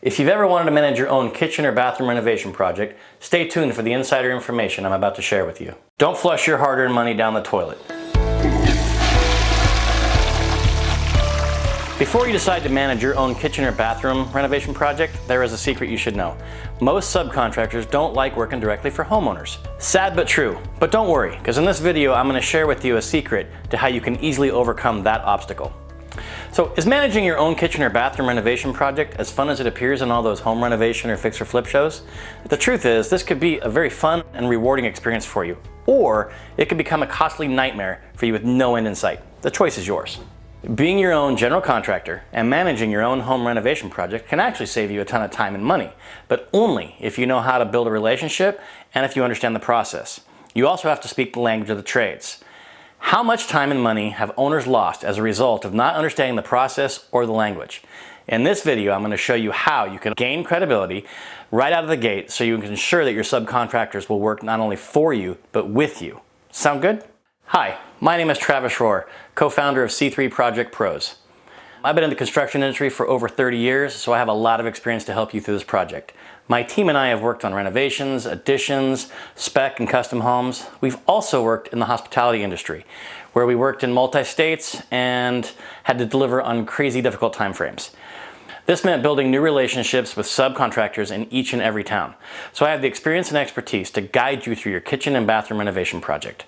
If you've ever wanted to manage your own kitchen or bathroom renovation project, stay tuned for the insider information I'm about to share with you. Don't flush your hard-earned money down the toilet. Before you decide to manage your own kitchen or bathroom renovation project, there is a secret you should know. Most subcontractors don't like working directly for homeowners. Sad but true. But don't worry, because in this video I'm going to share with you a secret to how you can easily overcome that obstacle. So, is managing your own kitchen or bathroom renovation project as fun as it appears in all those home renovation or fix or flip shows? The truth is, this could be a very fun and rewarding experience for you, or it could become a costly nightmare for you with no end in sight. The choice is yours. Being your own general contractor and managing your own home renovation project can actually save you a ton of time and money, but only if you know how to build a relationship and if you understand the process. You also have to speak the language of the trades. How much time and money have owners lost as a result of not understanding the process or the language? In this video, I'm going to show you how you can gain credibility right out of the gate so you can ensure that your subcontractors will work not only for you, but with you. Sound good? Hi, my name is Travis Rohr, co-founder of C3 Project Pros. I've been in the construction industry for over 30 years, so I have a lot of experience to help you through this project. My team and I have worked on renovations, additions, spec and custom homes. We've also worked in the hospitality industry, where we worked in multi-states and had to deliver on crazy difficult time frames. This meant building new relationships with subcontractors in each and every town. So I have the experience and expertise to guide you through your kitchen and bathroom renovation project.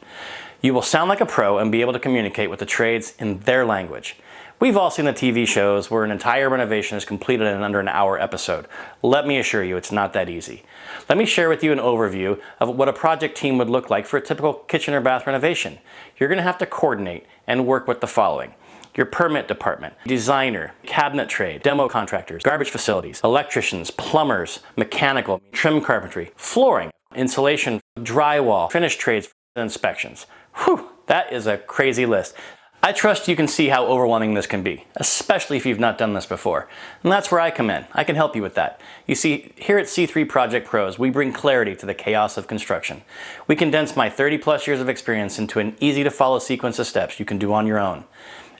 You will sound like a pro and be able to communicate with the trades in their language. We've all seen the TV shows where an entire renovation is completed in under an hour episode. Let me assure you, it's not that easy. Let me share with you an overview of what a project team would look like for a typical kitchen or bath renovation. You're going to have to coordinate and work with the following: your permit department, designer, cabinet trade, demo contractors, garbage facilities, electricians, plumbers, mechanical, trim carpentry, flooring, insulation, drywall, finish trades, and inspections. Whew, that is a crazy list. I trust you can see how overwhelming this can be, especially if you've not done this before. And that's where I come in. I can help you with that. You see, here at C3 Project Pros, we bring clarity to the chaos of construction. We condense my 30+ years of experience into an easy to follow sequence of steps you can do on your own.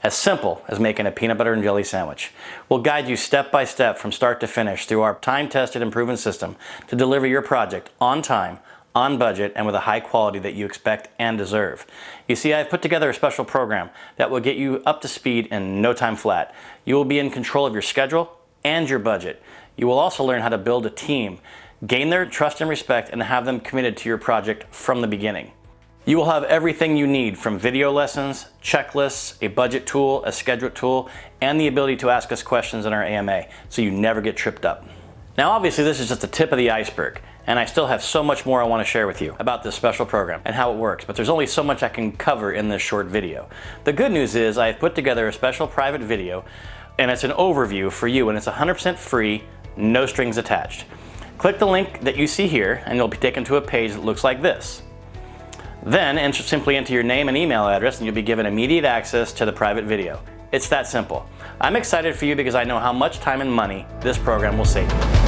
As simple as making a peanut butter and jelly sandwich. We'll guide you step by step from start to finish through our time-tested and proven system to deliver your project on time, on budget, and with a high quality that you expect and deserve. You see, I've put together a special program that will get you up to speed in no time flat. You will be in control of your schedule and your budget. You will also learn how to build a team, gain their trust and respect, and have them committed to your project from the beginning. You will have everything you need, from video lessons, checklists, a budget tool, a schedule tool, and the ability to ask us questions in our AMA, so you never get tripped up. Now obviously this is just the tip of the iceberg, and I still have so much more I want to share with you about this special program and how it works, but there's only so much I can cover in this short video. The good news is I have put together a special private video, and it's an overview for you, and it's 100% free, no strings attached. Click the link that you see here and you'll be taken to a page that looks like this. Then simply enter your name and email address and you'll be given immediate access to the private video. It's that simple. I'm excited for you because I know how much time and money this program will save you.